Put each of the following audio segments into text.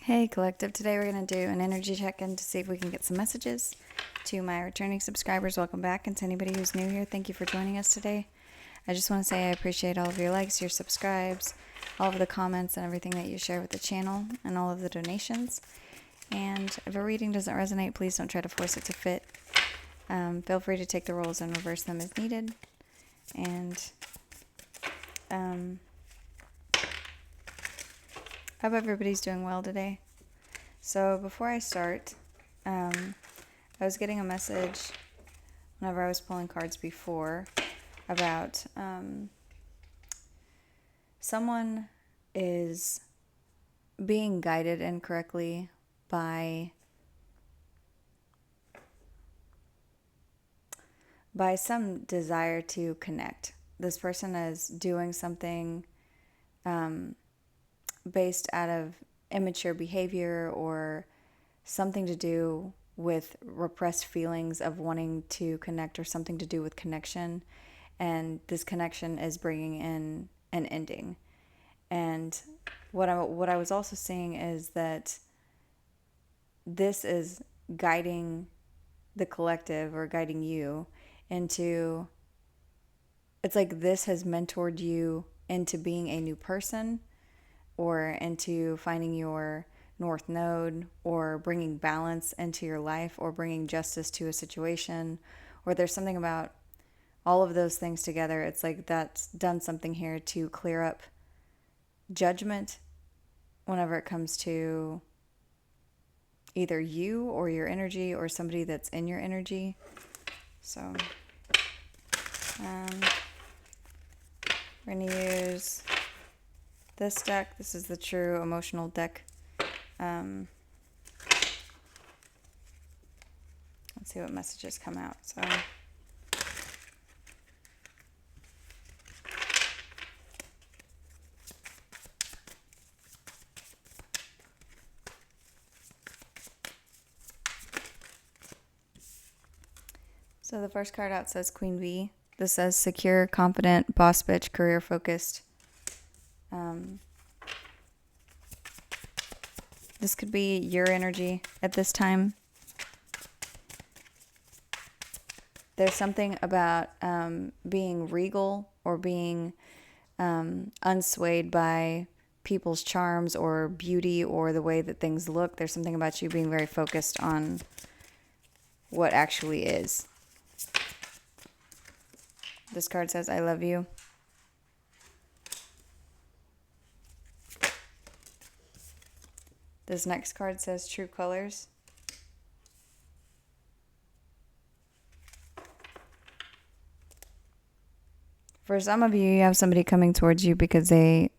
Hey Collective, today we're going to do an energy check-in to see if we can get some messages. To my returning subscribers, welcome back, and to anybody who's new here, thank you for joining us today. I just want to say I appreciate all of your likes, your subscribes, all of the comments and everything that you share with the channel, and all of the donations. And if a reading doesn't resonate, please don't try to force it to fit. Feel free to take the roles and reverse them as needed. And hope everybody's doing well today. So before I start, I was getting a message whenever I was pulling cards before about someone is being guided incorrectly by some desire to connect. This person is doing something based out of immature behavior or something to do with repressed feelings of wanting to connect or something to do with connection. And this connection is bringing in an ending. And what I was also seeing is that this is guiding the collective or guiding you into, it's like this has mentored you into being a new person, or into finding your north node, or bringing balance into your life, or bringing justice to a situation, or there's something about all of those things together. It's like that's done something here to clear up judgment whenever it comes to either you or your energy or somebody that's in your energy. So we're going to use this deck. This is the true emotional deck. Let's see what messages come out. So the first card out says Queen Bee. This says secure, confident, boss bitch, career focused. This could be your energy at this time. There's something about being regal or being unswayed by people's charms or beauty or the way that things look. There's something about you being very focused on what actually is. This card says, I love you. This next card says true colors. For some of you, you have somebody coming towards you because they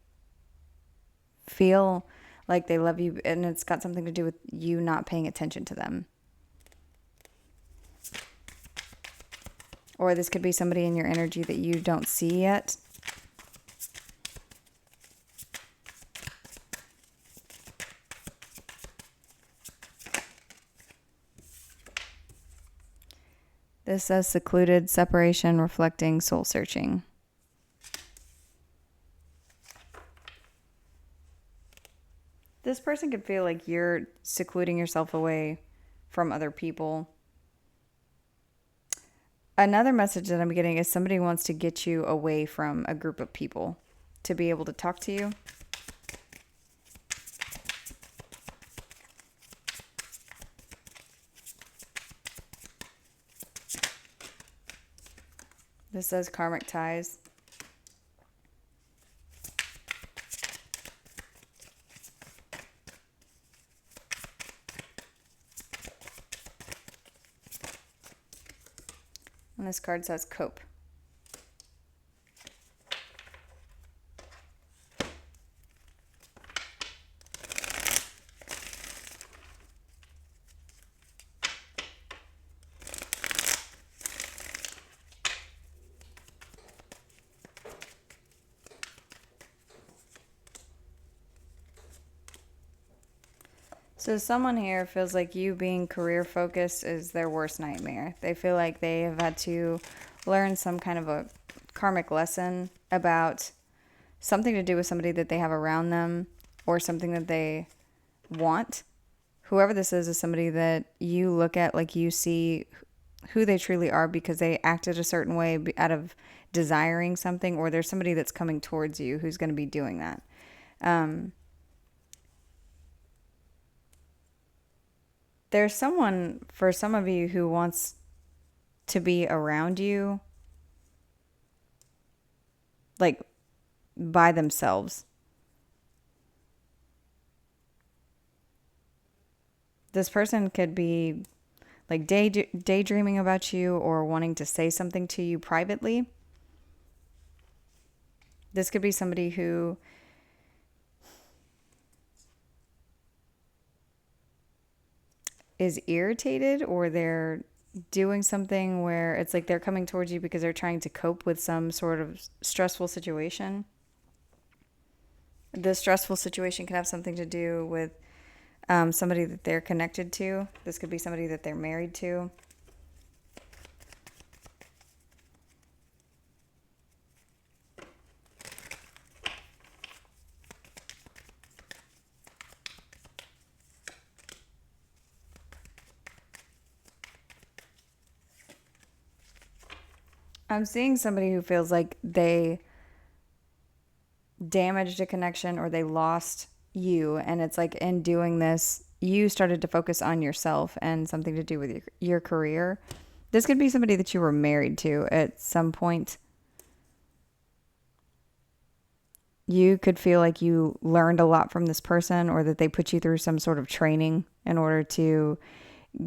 feel like they love you, and it's got something to do with you not paying attention to them. Or this could be somebody in your energy that you don't see yet. This says secluded, separation, reflecting, soul searching. This person could feel like you're secluding yourself away from other people. Another message that I'm getting is somebody wants to get you away from a group of people to be able to talk to you. This says karmic ties. And this card says cope. So someone here feels like you being career focused is their worst nightmare. They feel like they have had to learn some kind of a karmic lesson about something to do with somebody that they have around them, or something that they want. Whoever this is somebody that you look at, like you see who they truly are because they acted a certain way out of desiring something, or there's somebody that's coming towards you who's going to be doing that. There's someone for some of you who wants to be around you, like by themselves. This person could be like daydreaming about you or wanting to say something to you privately. This could be somebody who is irritated, or they're doing something where it's like they're coming towards you because they're trying to cope with some sort of stressful situation. This stressful situation could have something to do with somebody that they're connected to. This could be somebody that they're married to. I'm seeing somebody who feels like they damaged a connection or they lost you. And it's like in doing this, you started to focus on yourself and something to do with your career. This could be somebody that you were married to at some point. You could feel like you learned a lot from this person, or that they put you through some sort of training in order to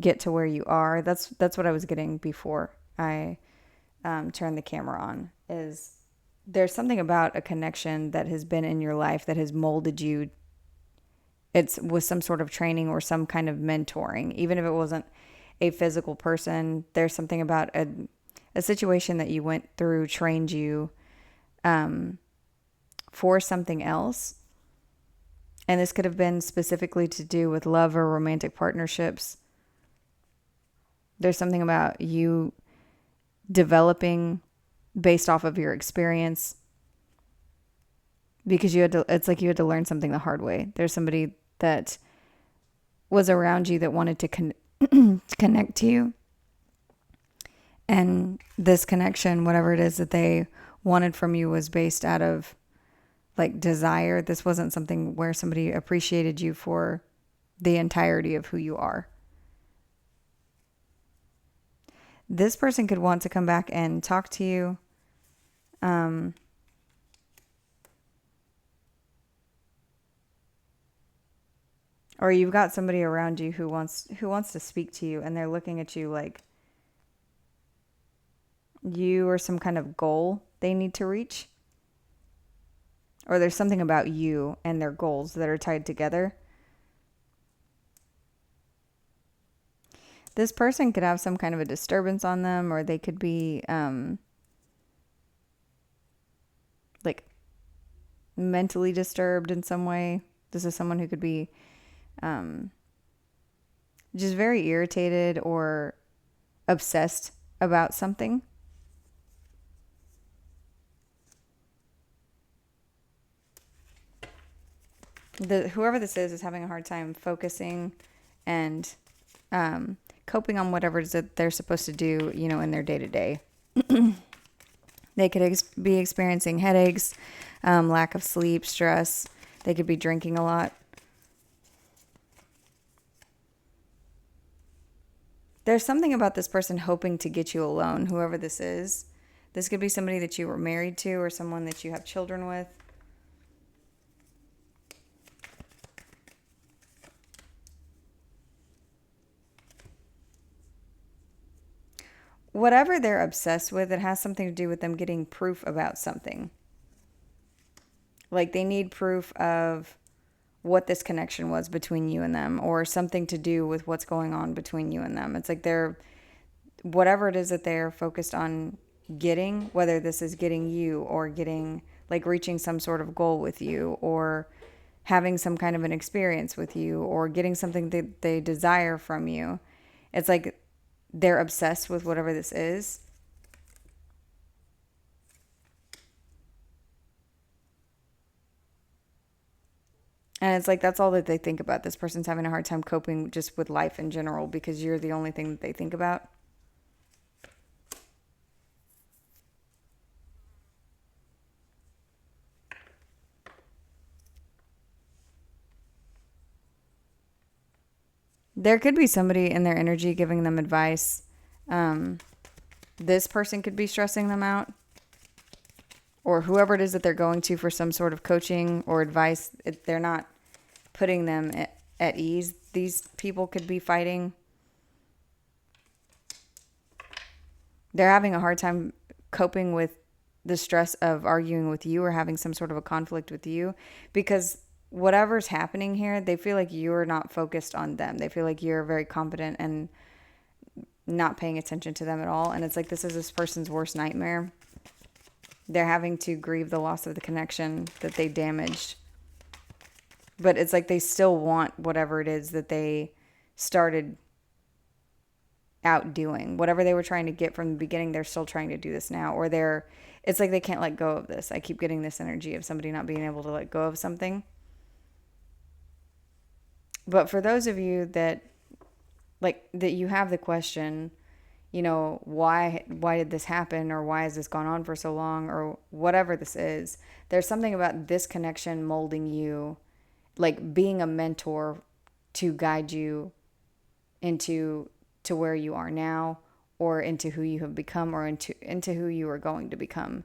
get to where you are. That's what I was getting before I turn the camera on. Is there's something about a connection that has been in your life that has molded you. It's with some sort of training or some kind of mentoring, even if it wasn't a physical person. There's something about a situation that you went through trained you for something else. And this could have been specifically to do with love or romantic partnerships. There's something about you developing based off of your experience, because it's like you had to learn something the hard way. There's somebody that was around you that wanted to connect to you. And this connection, whatever it is that they wanted from you, was based out of like desire. This wasn't something where somebody appreciated you for the entirety of who you are. This person could want to come back and talk to you. Or you've got somebody around you who wants to speak to you, and they're looking at you like you are some kind of goal they need to reach. Or there's something about you and their goals that are tied together. This person could have some kind of a disturbance on them, or they could be like mentally disturbed in some way. This is someone who could be just very irritated or obsessed about something. Whoever this is having a hard time focusing and coping on whatever it is that they're supposed to do, in their day-to-day. They could be experiencing headaches, lack of sleep, stress. They could be drinking a lot. There's something about this person hoping to get you alone, whoever this is. This could be somebody that you were married to, or someone that you have children with. Whatever they're obsessed with, it has something to do with them getting proof about something. Like they need proof of what this connection was between you and them, or something to do with what's going on between you and them. It's like whatever it is that they're focused on getting, whether this is getting you or getting, like reaching some sort of goal with you, or having some kind of an experience with you, or getting something that they desire from you. It's like they're obsessed with whatever this is. And it's like that's all that they think about. This person's having a hard time coping just with life in general because you're the only thing that they think about. There could be somebody in their energy giving them advice. Um, this person could be stressing them out, or whoever it is that they're going to for some sort of coaching or advice. They're not putting them at ease. These people could be fighting. They're having a hard time coping with the stress of arguing with you or having some sort of a conflict with you because whatever's happening here, they feel like you're not focused on them. They feel like you're very competent and not paying attention to them at all. And it's like this is this person's worst nightmare. They're having to grieve the loss of the connection that they damaged. But it's like they still want whatever it is that they started out doing. Whatever they were trying to get from the beginning, they're still trying to do this now. Or it's like they can't let go of this. I keep getting this energy of somebody not being able to let go of something. But for those of you that you have the question, why did this happen, or why has this gone on for so long, or whatever this is, there's something about this connection molding you, like being a mentor to guide you into where you are now, or into who you have become, or into who you are going to become.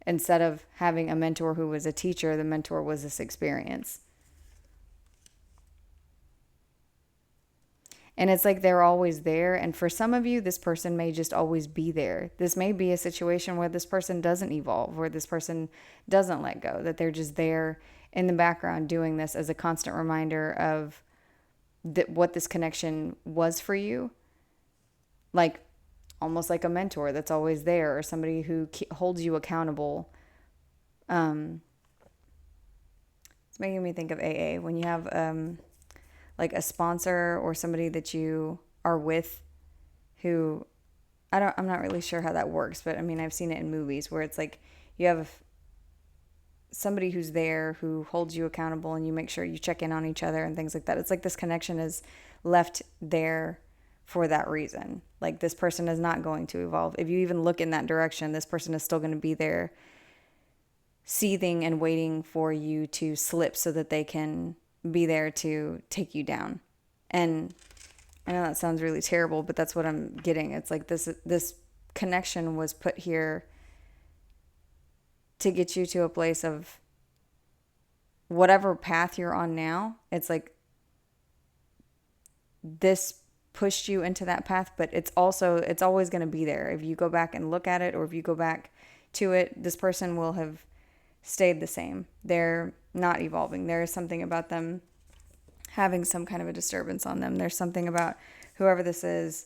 Instead of having a mentor who was a teacher, the mentor was this experience. And it's like they're always there. And for some of you, this person may just always be there. This may be a situation where this person doesn't evolve, where this person doesn't let go, that they're just there in the background doing this as a constant reminder of what this connection was for you. Like almost like a mentor that's always there, or somebody who holds you accountable. It's making me think of AA. When you have like a sponsor or somebody that you are with who I'm not really sure how that works, but I mean, I've seen it in movies where it's like you have somebody who's there who holds you accountable, and you make sure you check in on each other and things like that. It's like this connection is left there for that reason. Like this person is not going to evolve. If you even look in that direction, this person is still going to be there seething and waiting for you to slip so that they can be there to take you down. And I know that sounds really terrible, but that's what I'm getting. It's like this connection was put here to get you to a place of whatever path you're on now. It's like this pushed you into that path, but it's always going to be there. If you go back and look at it, or if you go back to it, this person will have stayed the same. They're not evolving. There is something about them having some kind of a disturbance on them. There's something about whoever this is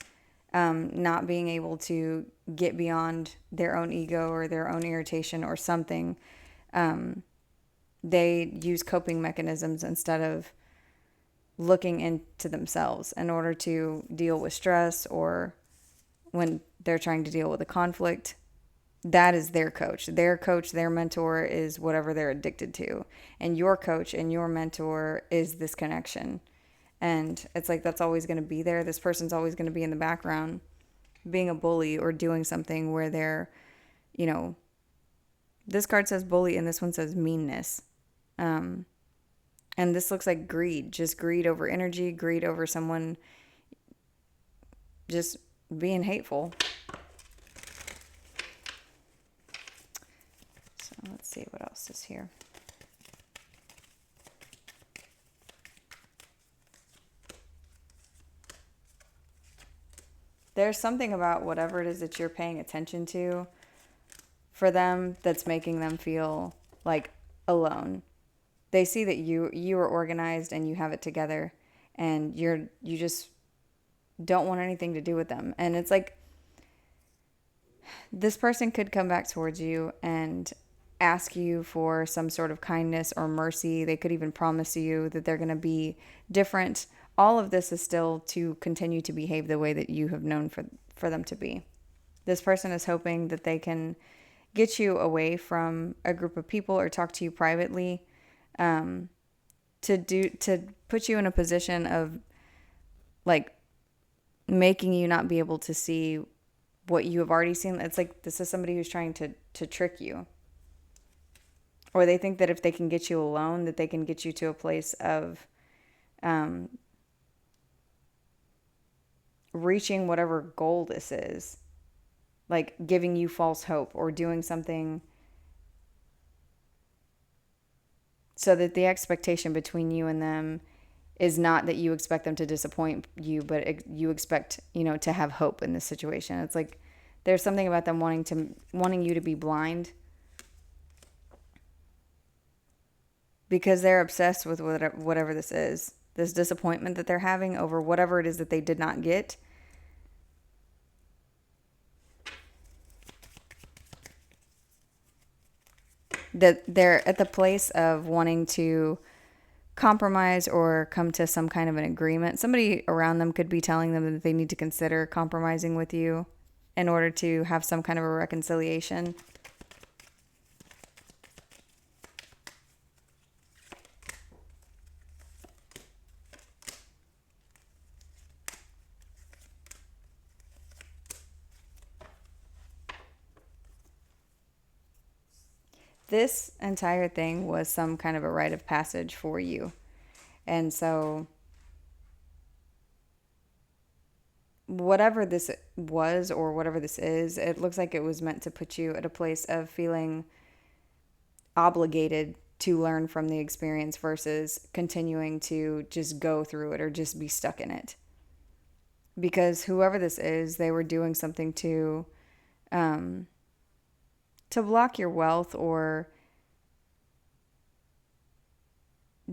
not being able to get beyond their own ego or their own irritation or something. They use coping mechanisms instead of looking into themselves in order to deal with stress, or when they're trying to deal with a conflict. That is their coach. Their coach, their mentor is whatever they're addicted to. And your coach and your mentor is this connection. And it's like that's always going to be there. This person's always going to be in the background being a bully or doing something where they're, this card says bully and this one says meanness. And this looks like greed, just greed over energy, greed over someone just being hateful. Let's see what else is here. There's something about whatever it is that you're paying attention to for them that's making them feel like alone. They see that you are organized and you have it together, and you just don't want anything to do with them. And it's like this person could come back towards you and ask you for some sort of kindness or mercy. They could even promise you that they're going to be different. All of this is still to continue to behave the way that you have known for them to be. This person is hoping that they can get you away from a group of people or talk to you privately. to put you in a position of like making you not be able to see what you have already seen. It's like this is somebody who's trying to trick you. Or they think that if they can get you alone, that they can get you to a place of reaching whatever goal this is. Like giving you false hope or doing something so that the expectation between you and them is not that you expect them to disappoint you, but you expect, to have hope in this situation. It's like there's something about them wanting you to be blind because they're obsessed with whatever this is. This disappointment that they're having over whatever it is that they did not get. That they're at the place of wanting to compromise or come to some kind of an agreement. Somebody around them could be telling them that they need to consider compromising with you in order to have some kind of a reconciliation. This entire thing was some kind of a rite of passage for you. And so whatever this was or whatever this is, it looks like it was meant to put you at a place of feeling obligated to learn from the experience versus continuing to just go through it or just be stuck in it. Because whoever this is, they were doing something to block your wealth or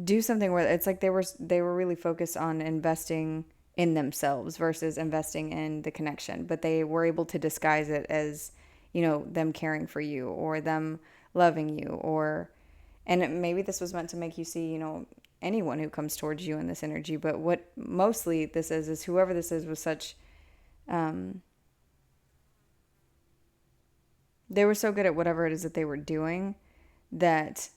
do something where it's like they were really focused on investing in themselves versus investing in the connection, but they were able to disguise it as, them caring for you or them loving you and maybe this was meant to make you see, anyone who comes towards you in this energy, but what mostly this is whoever this is was such they were so good at whatever it is that they were doing that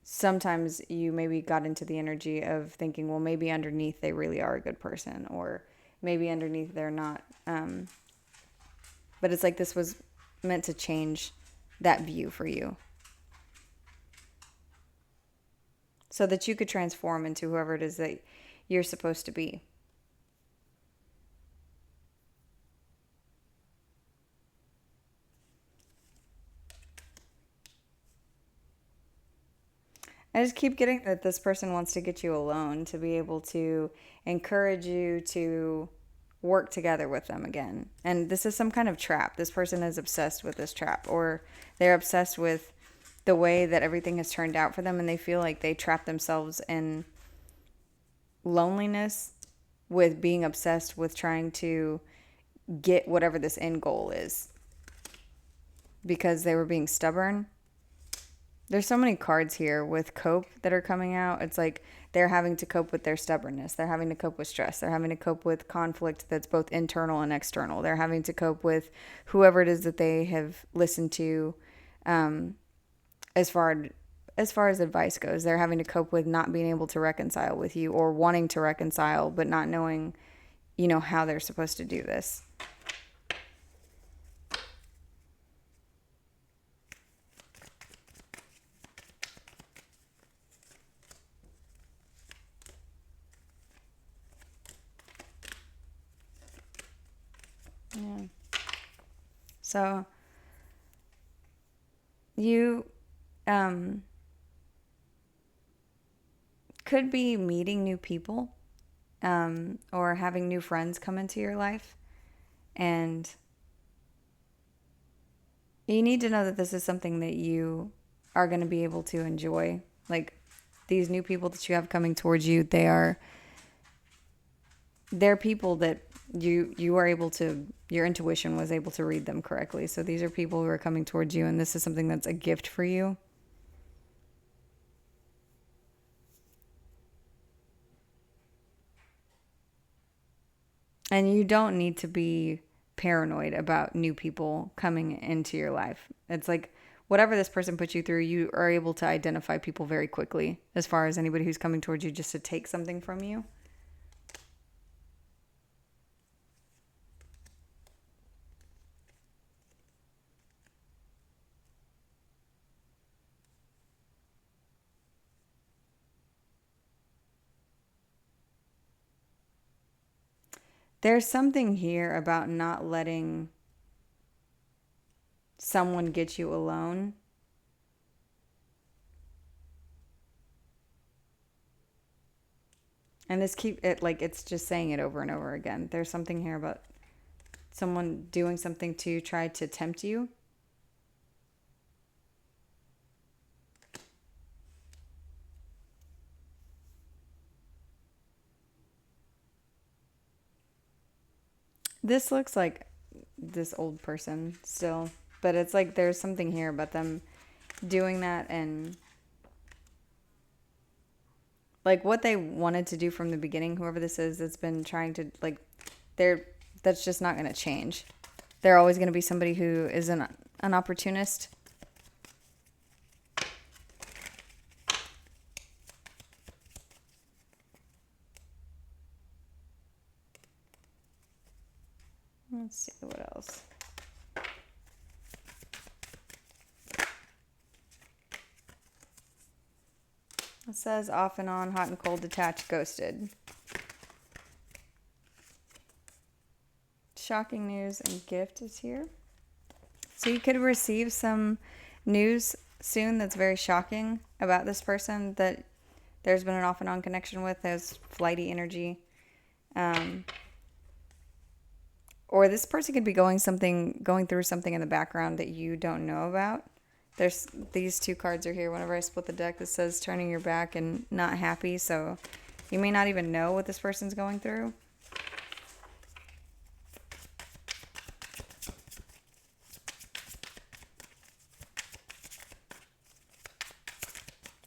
sometimes you maybe got into the energy of thinking, well, maybe underneath they really are a good person, or maybe underneath they're not. But it's like this was meant to change that view for you so that you could transform into whoever it is that you're supposed to be. I just keep getting that this person wants to get you alone to be able to encourage you to work together with them again. And this is some kind of trap. This person is obsessed with this trap, or they're obsessed with the way that everything has turned out for them, and they feel like they trap themselves in loneliness with being obsessed with trying to get whatever this end goal is because they were being stubborn. There's so many cards here with cope that are coming out. It's like they're having to cope with their stubbornness. They're having to cope with stress. They're having to cope with conflict that's both internal and external. They're having to cope with whoever it is that they have listened to as far as advice goes. They're having to cope with not being able to reconcile with you or wanting to reconcile but not knowing, how they're supposed to do this. Yeah. So you could be meeting new people or having new friends come into your life. And you need to know that this is something that you are going to be able to enjoy. Like these new people that you have coming towards you, they're people that you are able to, your intuition was able to read them correctly. So these are people who are coming towards you, and this is something that's a gift for you. And you don't need to be paranoid about new people coming into your life. It's like whatever this person puts you through, you are able to identify people very quickly as far as anybody who's coming towards you just to take something from you. There's something here about not letting someone get you alone. And this keep it like it's just saying it over and over again. There's something here about someone doing something to try to tempt you. This looks like this old person still, but it's like there's something here about them doing that, and like what they wanted to do from the beginning, whoever this is that's been trying to like that's just not going to change. They're always going to be somebody who is an opportunist. Let's see what else. It says off and on, hot and cold, detached, ghosted. Shocking news and gift is here. So you could receive some news soon that's very shocking about this person that there's been an off and on connection with. There's flighty energy. Or this person could be going through something in the background that you don't know about. There's these two cards are here. Whenever I split the deck, this says turning your back and not happy. So you may not even know what this person's going through.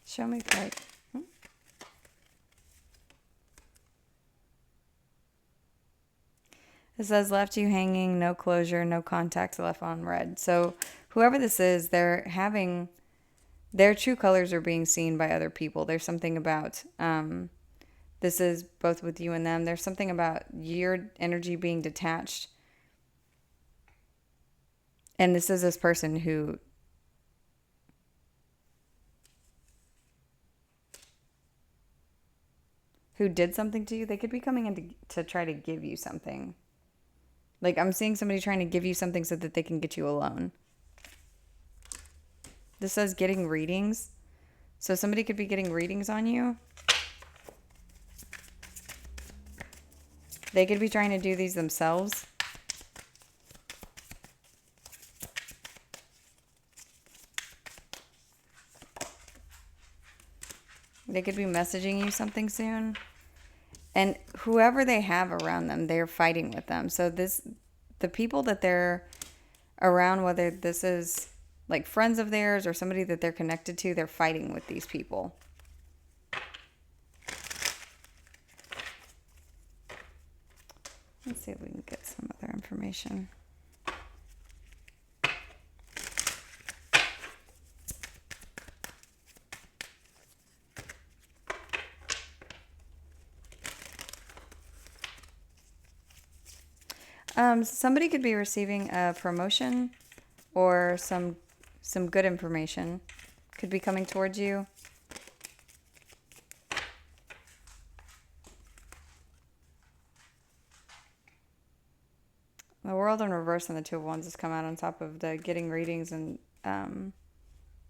Show me right. It says left you hanging, no closure, no contact, left on red. So whoever this is, their true colors are being seen by other people. There's something about, this is both with you and them. There's something about your energy being detached. And this is this person who did something to you. They could be coming in to try to give you something. Like I'm seeing somebody trying to give you something so that they can get you alone. This says getting readings. So somebody could be getting readings on you. They could be trying to do these themselves. They could be messaging you something soon. And whoever they have around them, they're fighting with them. So the people that they're around, whether this is like friends of theirs or somebody that they're connected to, they're fighting with these people. Let's see if we can get some other information. Somebody could be receiving a promotion or some good information could be coming towards you. The World in reverse and the Two of Wands has come out on top of the getting readings, and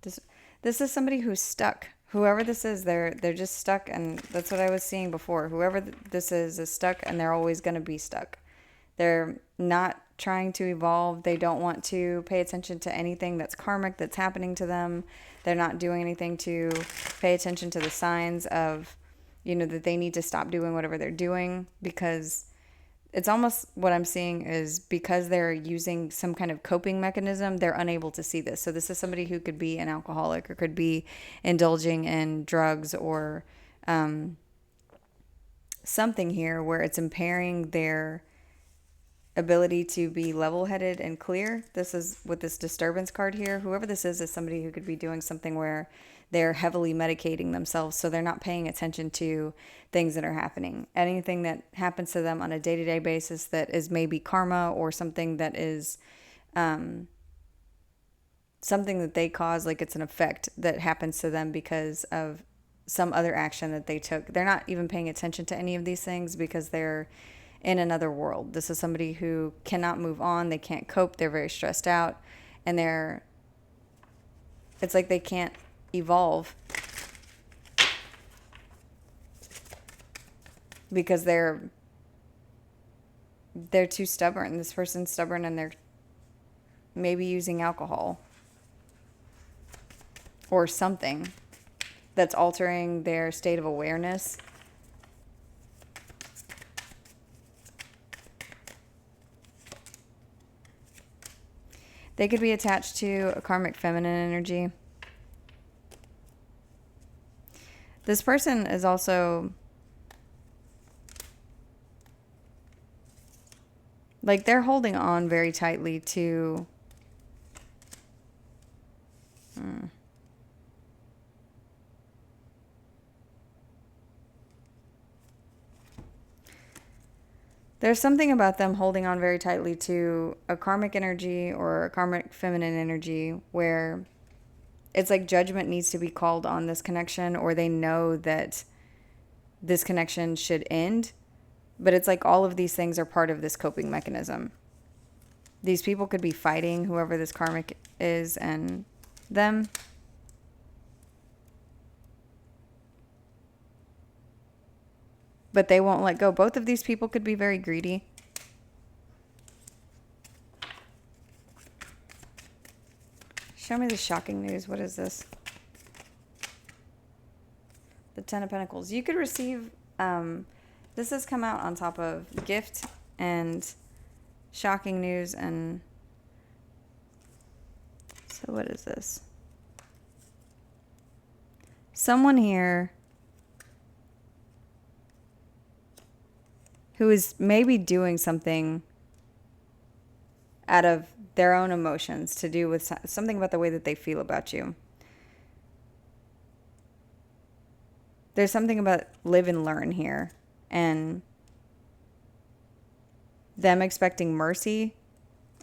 this is somebody who's stuck. Whoever this is, they're just stuck, and that's what I was seeing before. Whoever this is stuck, and they're always going to be stuck. They're not trying to evolve. They don't want to pay attention to anything that's karmic that's happening to them. They're not doing anything to pay attention to the signs of, that they need to stop doing whatever they're doing, because it's almost what I'm seeing is because they're using some kind of coping mechanism, they're unable to see this. So this is somebody who could be an alcoholic or could be indulging in drugs or something here where it's impairing their ability to be level-headed and clear. This is with this disturbance card here. Whoever this is somebody who could be doing something where they're heavily medicating themselves, so they're not paying attention to things that are happening. Anything that happens to them on a day-to-day basis that is maybe karma or something that is something that they cause, like it's an effect that happens to them because of some other action that they took. They're not even paying attention to any of these things because they're in another world. This is somebody who cannot move on. They can't cope. They're very stressed out, and it's like they can't evolve because they're too stubborn. This person's stubborn, and they're maybe using alcohol or something that's altering their state of awareness. They could be attached to a karmic feminine energy. This person is also like they're holding on very tightly to there's something about them holding on very tightly to a karmic energy or a karmic feminine energy where it's like judgment needs to be called on this connection, or they know that this connection should end. But it's like all of these things are part of this coping mechanism. These people could be fighting, whoever this karmic is, and them. But they won't let go. Both of these people could be very greedy. Show me the shocking news. What is this? The Ten of Pentacles. You could receive, this has come out on top of gift and shocking news. And so what is this? Someone here who is maybe doing something out of their own emotions to do with something about the way that they feel about you. There's something about live and learn here, and them expecting mercy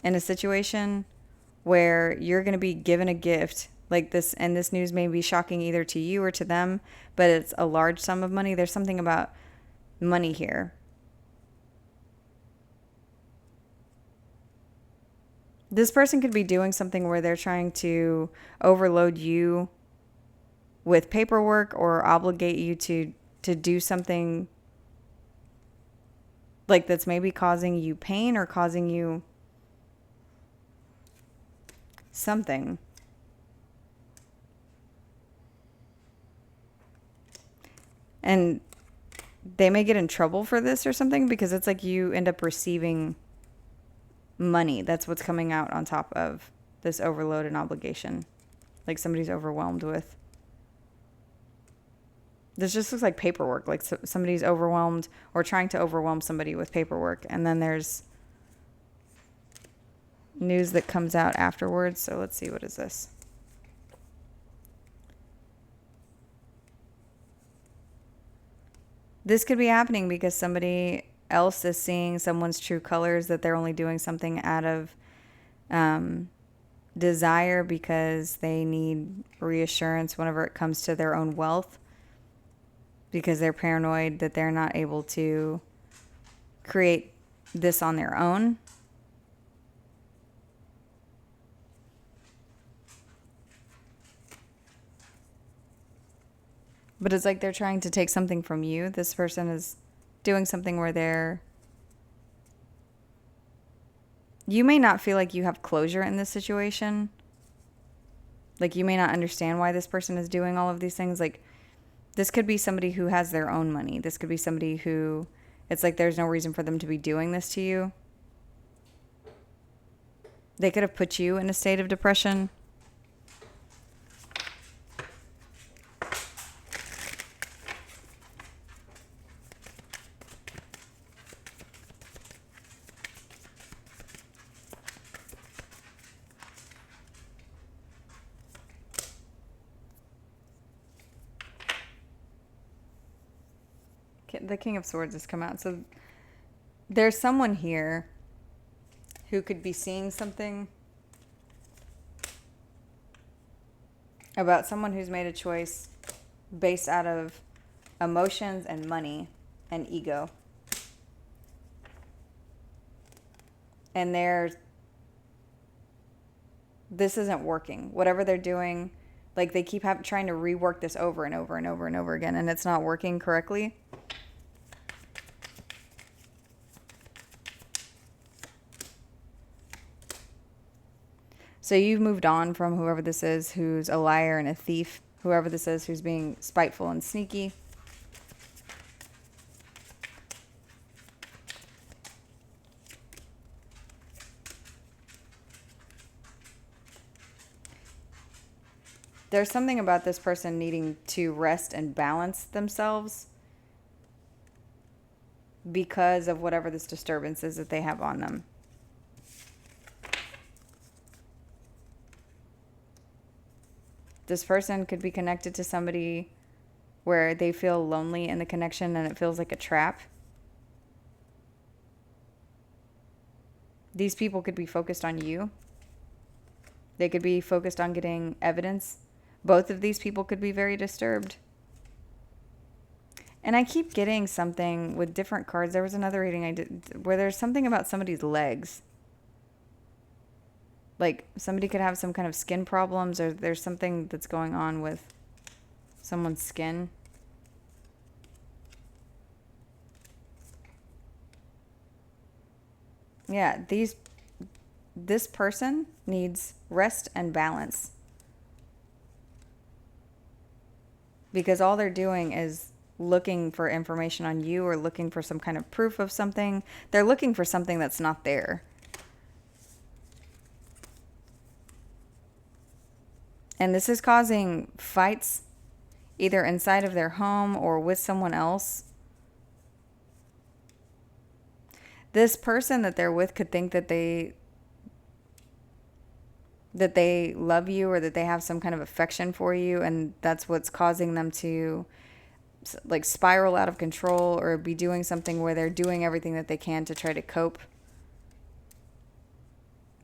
in a situation where you're going to be given a gift like this, and this news may be shocking either to you or to them, but it's a large sum of money. There's something about money here. This person could be doing something where they're trying to overload you with paperwork or obligate you to do something like that's maybe causing you pain or causing you something. And they may get in trouble for this or something because it's like you end up receiving money. That's what's coming out on top of this overload and obligation. Like somebody's overwhelmed with. This just looks like paperwork. Like somebody's overwhelmed or trying to overwhelm somebody with paperwork. And then there's news that comes out afterwards. So let's see. What is this? This could be happening because somebody else is seeing someone's true colors, that they're only doing something out of desire because they need reassurance whenever it comes to their own wealth, because they're paranoid that they're not able to create this on their own. But it's like they're trying to take something from you. This person is doing something where you may not feel like you have closure in this situation. Like you may not understand why this person is doing all of these things. Like this could be somebody who has their own money. This could be somebody who it's like there's no reason for them to be doing this to you. They could have put you in a state of depression. The King of Swords has come out. So there's someone here who could be seeing something about someone who's made a choice based out of emotions and money and ego. And this isn't working. Whatever they're doing, like they keep trying to rework this over and over and over and over again, and it's not working correctly. So you've moved on from whoever this is who's a liar and a thief, whoever this is who's being spiteful and sneaky. There's something about this person needing to rest and balance themselves because of whatever this disturbance is that they have on them. This person could be connected to somebody where they feel lonely in the connection and it feels like a trap. These people could be focused on you. They could be focused on getting evidence. Both of these people could be very disturbed. And I keep getting something with different cards. There was another reading I did where there's something about somebody's legs. Like somebody could have some kind of skin problems, or there's something that's going on with someone's skin. Yeah, this person needs rest and balance. Because all they're doing is looking for information on you or looking for some kind of proof of something. They're looking for something that's not there. And this is causing fights either inside of their home or with someone else. This person that they're with could think that they love you or that they have some kind of affection for you, and that's what's causing them to like spiral out of control or be doing something where they're doing everything that they can to try to cope.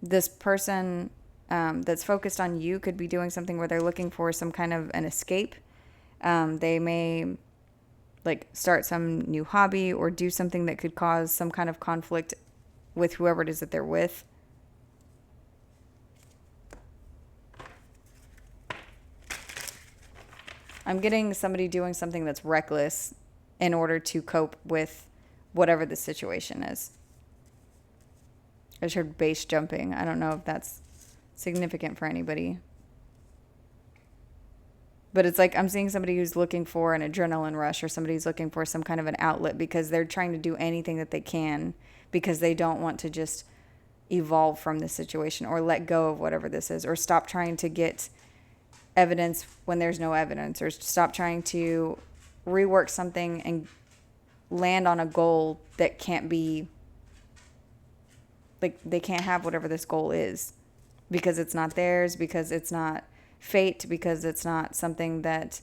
This person that's focused on you could be doing something where they're looking for some kind of an escape. They may like start some new hobby or do something that could cause some kind of conflict with whoever it is that they're with. I'm getting somebody doing something that's reckless in order to cope with whatever the situation is. I just heard base jumping. I don't know if that's significant for anybody. But it's like I'm seeing somebody who's looking for an adrenaline rush, or somebody who's looking for some kind of an outlet because they're trying to do anything that they can because they don't want to just evolve from this situation or let go of whatever this is, or stop trying to get evidence when there's no evidence, or stop trying to rework something and land on a goal that can't be, like they can't have whatever this goal is because it's not theirs, because it's not fate, because it's not something that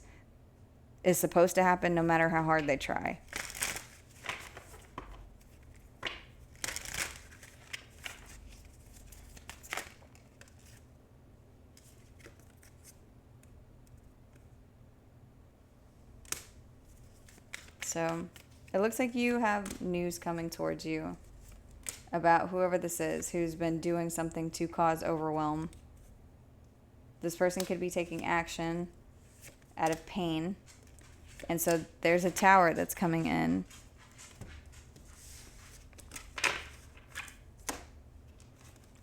is supposed to happen no matter how hard they try. So it looks like you have news coming towards you about whoever this is who's been doing something to cause overwhelm. This person could be taking action out of pain. And so there's a tower that's coming in.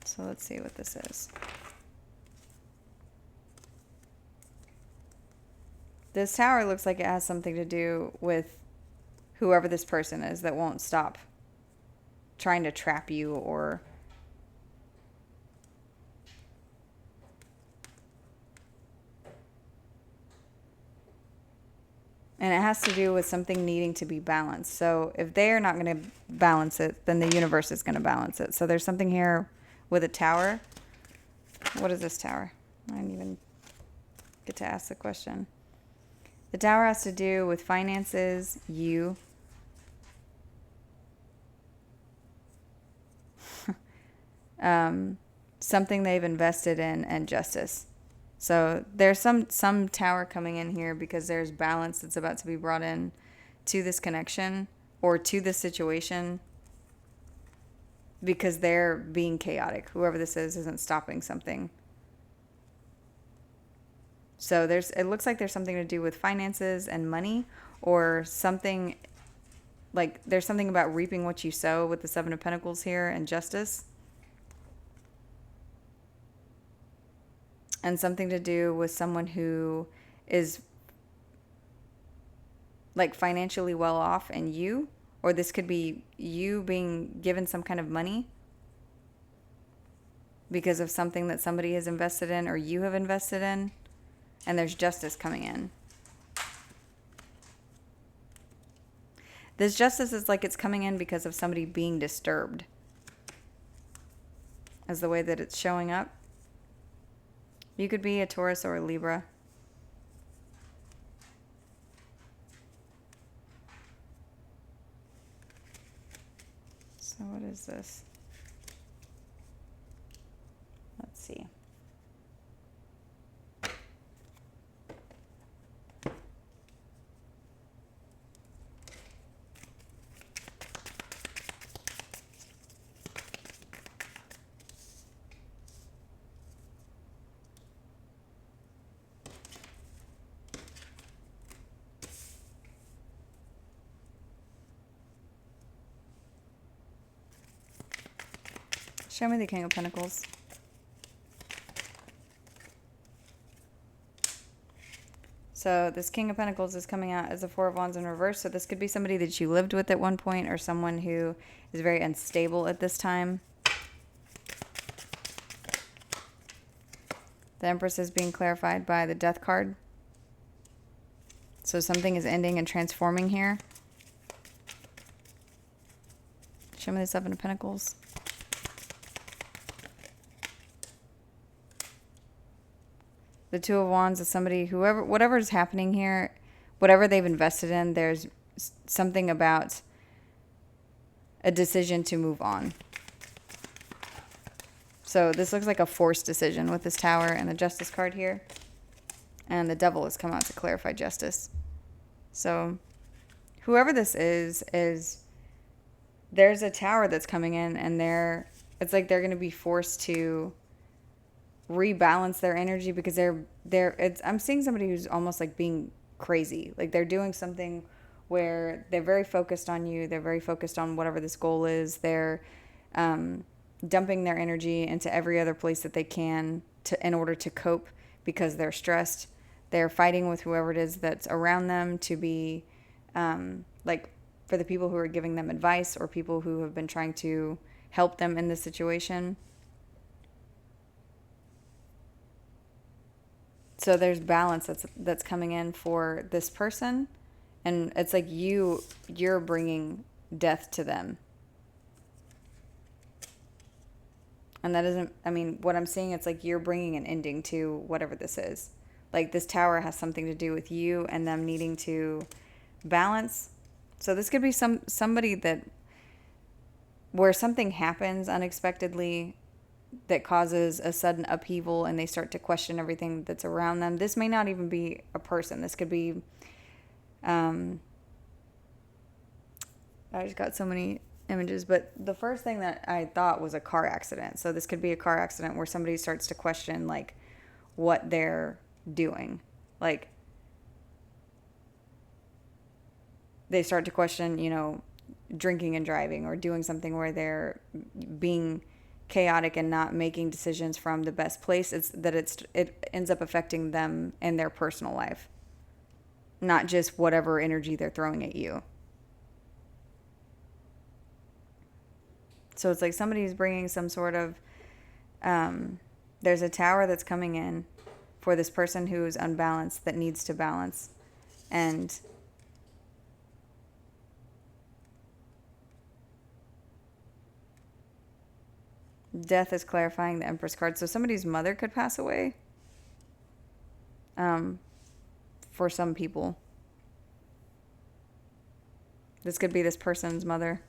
So let's see what this is. This tower looks like it has something to do with whoever this person is that won't stop trying to trap you or and it has to do with something needing to be balanced. So if they are not going to balance it, then the universe is going to balance it. So there's something here with a tower. What is this tower? I didn't even get to ask the question. The tower has to do with finances, you, something they've invested in, and justice. So there's some tower coming in here because there's balance that's about to be brought in to this connection or to this situation because they're being chaotic. Whoever this is isn't stopping something. So it looks like there's something to do with finances and money, or something like there's something about reaping what you sow with the Seven of Pentacles here and justice. And something to do with someone who is like financially well off and you, or this could be you being given some kind of money because of something that somebody has invested in or you have invested in, and there's justice coming in. This justice is like it's coming in because of somebody being disturbed, as the way that it's showing up. You could be a Taurus or a Libra. So what is this? Let's see. Show me the King of Pentacles. So this King of Pentacles is coming out as a Four of Wands in reverse. So this could be somebody that you lived with at one point, or someone who is very unstable at this time. The Empress is being clarified by the Death card. So something is ending and transforming here. Show me the Seven of Pentacles. The Two of Wands is somebody, whatever is happening here, whatever they've invested in, there's something about a decision to move on. So this looks like a forced decision with this Tower and the Justice card here. And the Devil has come out to clarify justice. So whoever this is there's a Tower that's coming in, and it's like they're going to be forced to rebalance their energy because I'm seeing somebody who's almost like being crazy. Like they're doing something where they're very focused on you. They're very focused on whatever this goal is. They're dumping their energy into every other place that they can in order to cope because they're stressed. They're fighting with whoever it is that's around them to be like for the people who are giving them advice or people who have been trying to help them in this situation. So there's balance that's coming in for this person, and it's like you're bringing death to them. And that isn't, I mean, what I'm seeing, it's like you're bringing an ending to whatever this is. Like this Tower has something to do with you and them needing to balance. So this could be somebody that where something happens unexpectedly that causes a sudden upheaval and they start to question everything that's around them. This may not even be a person. This could be, I just got so many images, but the first thing that I thought was a car accident. So this could be a car accident where somebody starts to question like what they're doing. Like they start to question, drinking and driving or doing something where they're being chaotic and not making decisions from the best place. It ends up affecting them in their personal life, not just whatever energy they're throwing at you. So it's like somebody's bringing some sort of there's a Tower that's coming in for this person who's unbalanced that needs to balance, and Death is clarifying the Empress card. So somebody's mother could pass away. For some people. This could be this person's mother.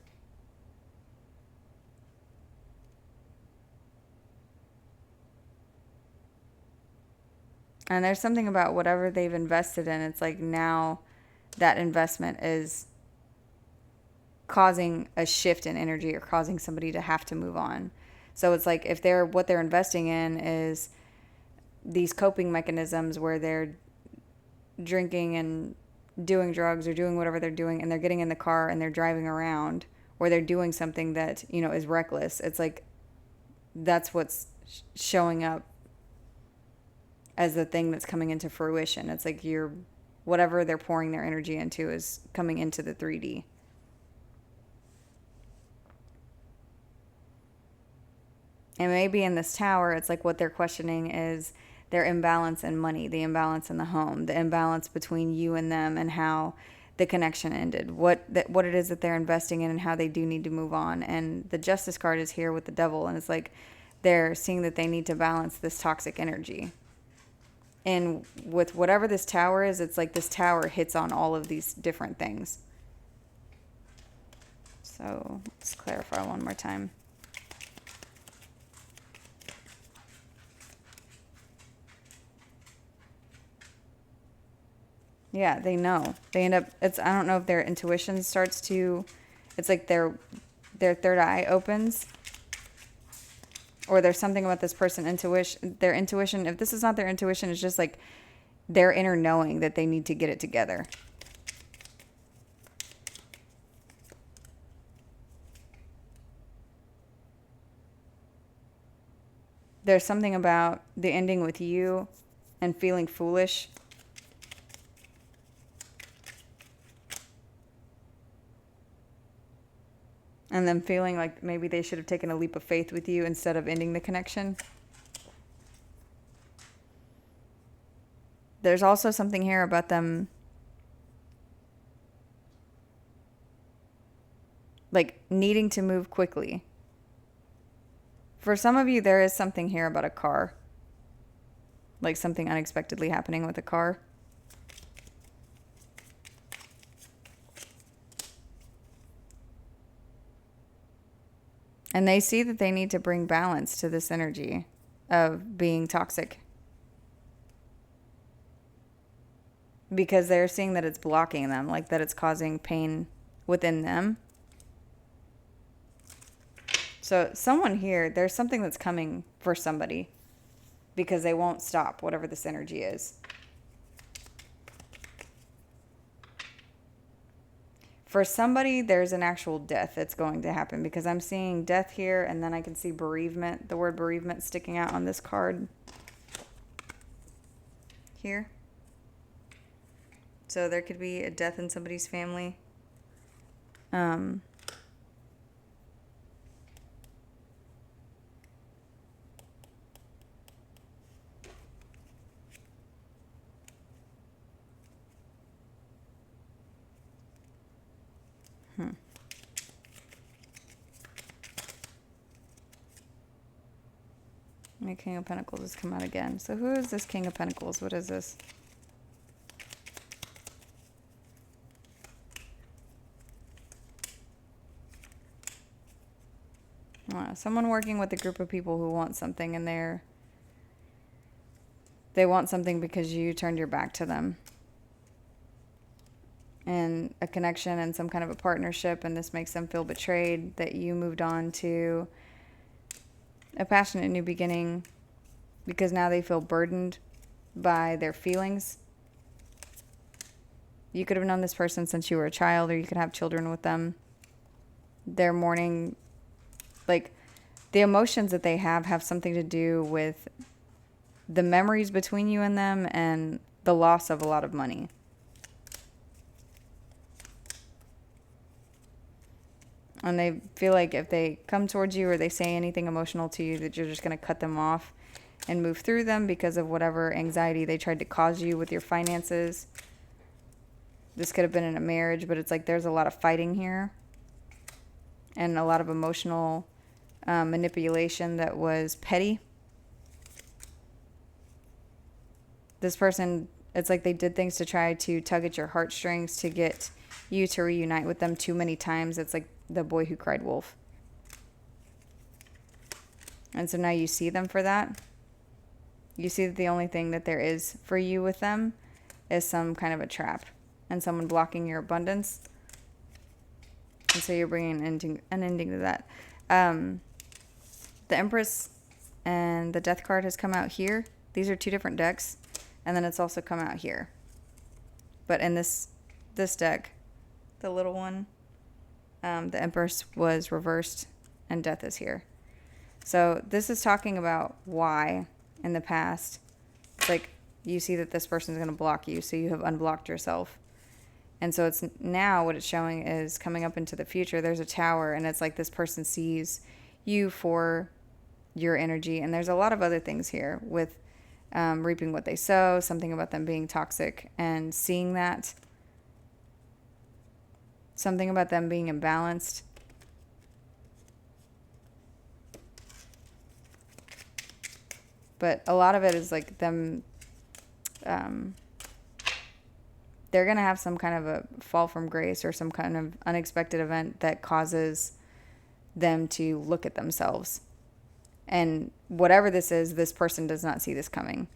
And there's something about whatever they've invested in. It's like now that investment is causing a shift in energy or causing somebody to have to move on. So it's like if what they're investing in is these coping mechanisms where they're drinking and doing drugs or doing whatever they're doing, and they're getting in the car and they're driving around, or they're doing something that, is reckless. It's like that's what's showing up as the thing that's coming into fruition. It's like whatever they're pouring their energy into is coming into the 3D. And maybe in this tower, it's like what they're questioning is their imbalance in money, the imbalance in the home, the imbalance between you and them, and how the connection ended, what it is that they're investing in, and how they do need to move on. And the Justice card is here with the Devil, and it's like they're seeing that they need to balance this toxic energy. And with whatever this tower is, it's like this tower hits on all of these different things. So let's clarify one more time. Yeah, they know. They end up, I don't know if their intuition starts to, it's like their third eye opens, or there's something about this person their intuition. If this is not their intuition, it's just like their inner knowing that they need to get it together. There's something about the ending with you and feeling foolish. And them feeling like maybe they should have taken a leap of faith with you instead of ending the connection. There's also something here about them like needing to move quickly. For some of you, there is something here about a car. Like something unexpectedly happening with a car. And they see that they need to bring balance to this energy of being toxic. Because they're seeing that it's blocking them, like that it's causing pain within them. So someone here, there's something that's coming for somebody because they won't stop, whatever this energy is. For somebody, there's an actual death that's going to happen, because I'm seeing death here, and then I can see bereavement, the word bereavement sticking out on this card here. So there could be a death in somebody's family. The King of Pentacles has come out again. So who is this King of Pentacles? What is this? Someone working with a group of people who want something, and they want something because you turned your back to them. And a connection and some kind of a partnership, and this makes them feel betrayed that you moved on to a passionate new beginning, because now they feel burdened by their feelings. You could have known this person since you were a child, or you could have children with them. They're mourning, like the emotions that they have something to do with the memories between you and them and the loss of a lot of money. And they feel like if they come towards you or they say anything emotional to you, that you're just going to cut them off and move through them because of whatever anxiety they tried to cause you with your finances. This could have been in a marriage, but it's like there's a lot of fighting here and a lot of emotional manipulation that was petty. This person, it's like they did things to try to tug at your heartstrings to get you to reunite with them too many times. It's like the boy who cried wolf. And so now you see them for that. You see that the only thing that there is for you with them is some kind of a trap and someone blocking your abundance. And so you're bringing an ending to that. The Empress and the Death card has come out here. These are two different decks. And then it's also come out here. But in this deck, the little one, the Empress was reversed and Death is here. So this is talking about why in the past, it's like you see that this person is going to block you, so you have unblocked yourself. And so it's now what it's showing is coming up into the future. There's a tower, and it's like this person sees you for your energy. And there's a lot of other things here with reaping what they sow, something about them being toxic and seeing that. Something about them being imbalanced. But a lot of it is like them, they're going to have some kind of a fall from grace or some kind of unexpected event that causes them to look at themselves. And whatever this is, this person does not see this coming.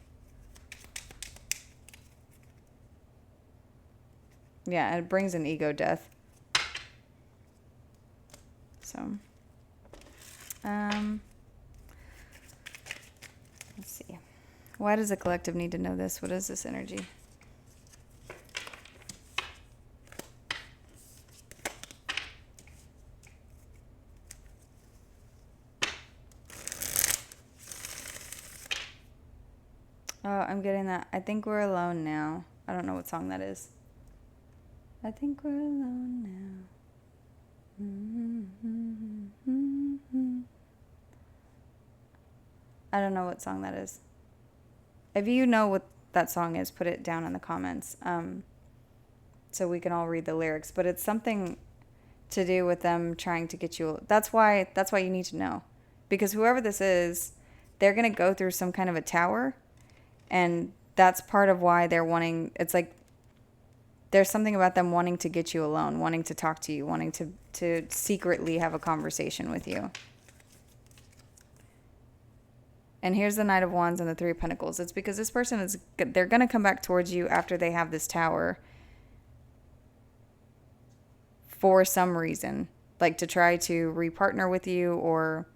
Yeah, it brings an ego death. So, let's see. Why does the collective need to know this? What is this energy? Oh, I'm getting that. I think we're alone now. I don't know what song that is. I think we're alone now. I don't know what song that is. If you know what that song is, put it down in the comments, so we can all read the lyrics. But it's something to do with them trying to get you. That's why you need to know, because whoever this is, they're gonna go through some kind of a tower, and that's part of why they're wanting. It's like there's something about them wanting to get you alone, wanting to talk to you, wanting to secretly have a conversation with you. And here's the Knight of Wands and the Three of Pentacles. It's because this person they're going to come back towards you after they have this tower for some reason, like to try to repartner with you or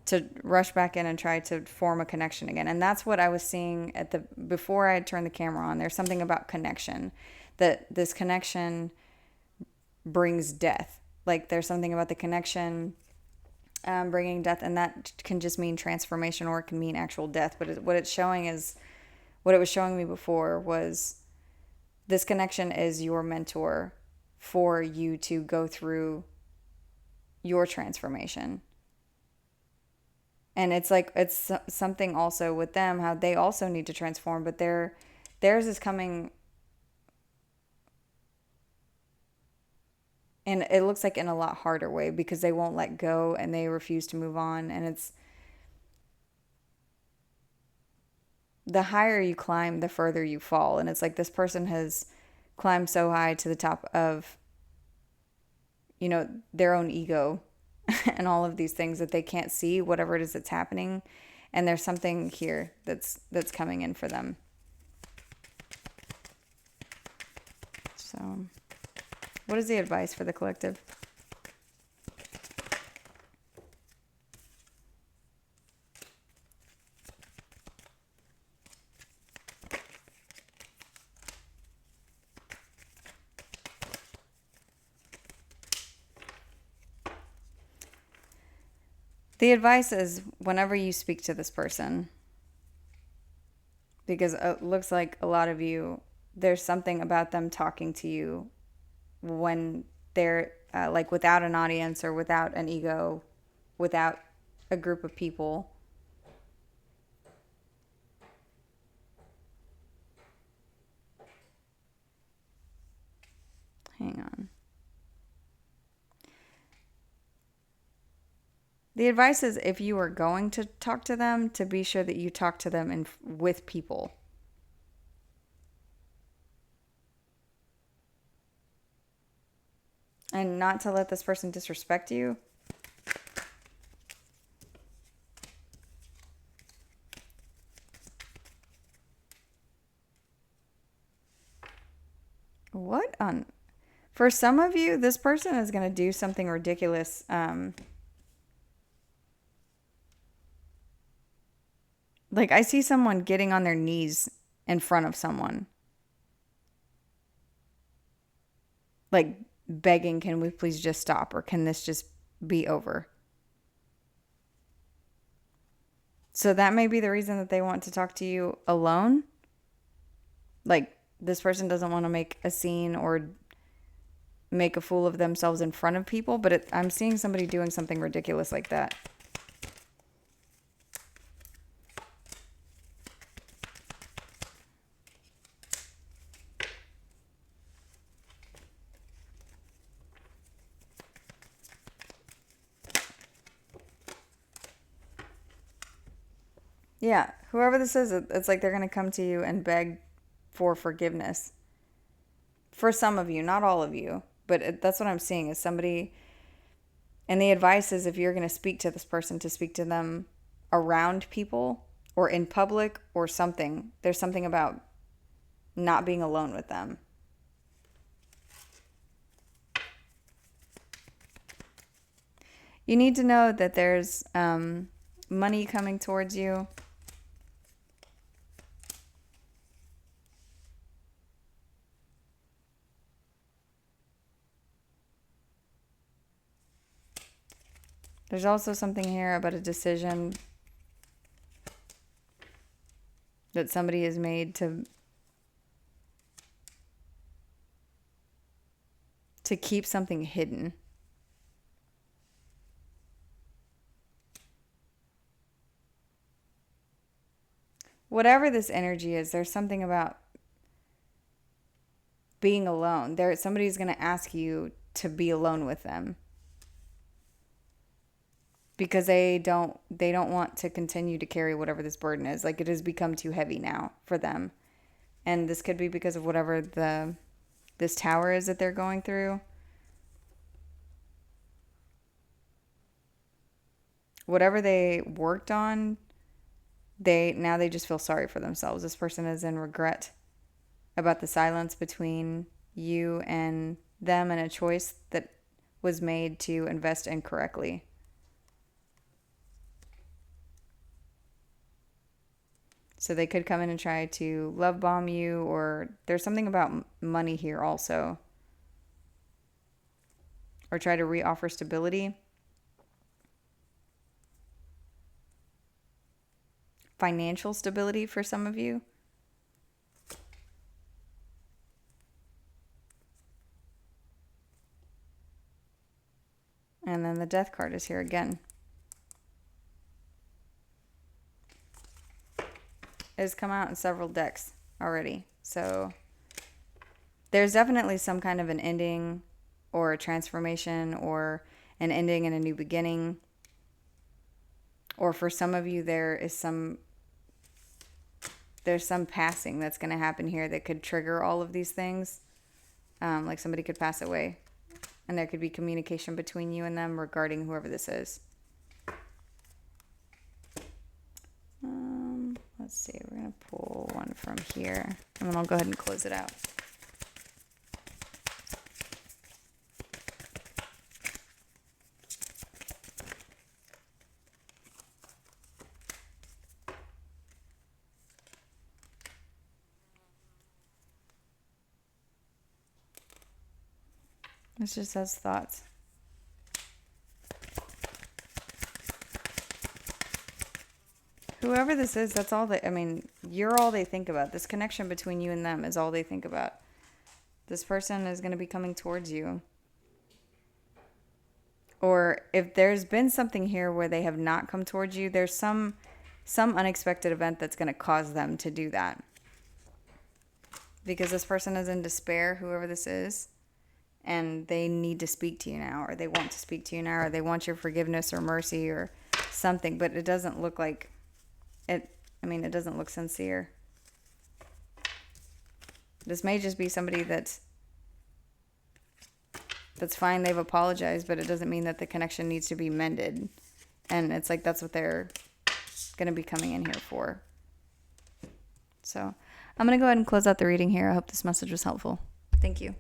to rush back in and try to form a connection again. And that's what I was seeing before I had turned the camera on. There's something about connection, that this connection brings death. Like there's something about the connection bringing death, and that can just mean transformation or it can mean actual death. But what it's showing is, what it was showing me before was this connection is your mentor for you to go through your transformation. And it's like, it's something also with them, how they also need to transform, but theirs is coming, and it looks like in a lot harder way, because they won't let go and they refuse to move on. And it's, the higher you climb, the further you fall. And it's like this person has climbed so high to the top of, their own ego and all of these things that they can't see whatever it is that's happening. And there's something here that's coming in for them. So, what is the advice for the collective? The advice is, whenever you speak to this person, because it looks like a lot of you, there's something about them talking to you when they're like without an audience or without an ego, without a group of people. Hang on. The advice is, if you are going to talk to them, to be sure that you talk to them with people. And not to let this person disrespect you. For some of you, this person is going to do something ridiculous. Like, I see someone getting on their knees in front of someone. Like, begging, can we please just stop? Or can this just be over? So that may be the reason that they want to talk to you alone. Like, this person doesn't want to make a scene or make a fool of themselves in front of people. But I'm seeing somebody doing something ridiculous like that. Yeah, whoever this is, it's like they're going to come to you and beg for forgiveness. For some of you, not all of you, but that's what I'm seeing is somebody. And the advice is if you're going to speak to this person, to speak to them around people or in public or something. There's something about not being alone with them. You need to know that there's money coming towards you. There's also something here about a decision that somebody has made to keep something hidden. Whatever this energy is, there's something about being alone. Somebody's going to ask you to be alone with them. Because they don't want to continue to carry whatever this burden is. Like, it has become too heavy now for them. And this could be because of whatever this tower is that they're going through. Whatever they worked on, they just feel sorry for themselves. This person is in regret about the silence between you and them and a choice that was made to invest incorrectly. So they could come in and try to love bomb you, or there's something about money here also. Or try to reoffer stability. Financial stability for some of you. And then the Death card is here again. Has come out in several decks already. So there's definitely some kind of an ending or a transformation or an ending and a new beginning. Or for some of you, there's some passing that's going to happen here that could trigger all of these things. Like somebody could pass away. And there could be communication between you and them regarding whoever this is. Let's see, we're going to pull one from here, and then I'll go ahead and close it out. This just says thoughts. Whoever this is, that's all you're all they think about. This connection between you and them is all they think about. This person is going to be coming towards you. Or if there's been something here where they have not come towards you, there's some unexpected event that's going to cause them to do that. Because this person is in despair, whoever this is, and they need to speak to you now, or they want to speak to you now, or they want your forgiveness or mercy or something, but it doesn't look like it. It doesn't look sincere. This may just be somebody that's fine, they've apologized, but it doesn't mean that the connection needs to be mended. And it's like that's what they're going to be coming in here for. So I'm going to go ahead and close out the reading here. I hope this message was helpful. Thank you.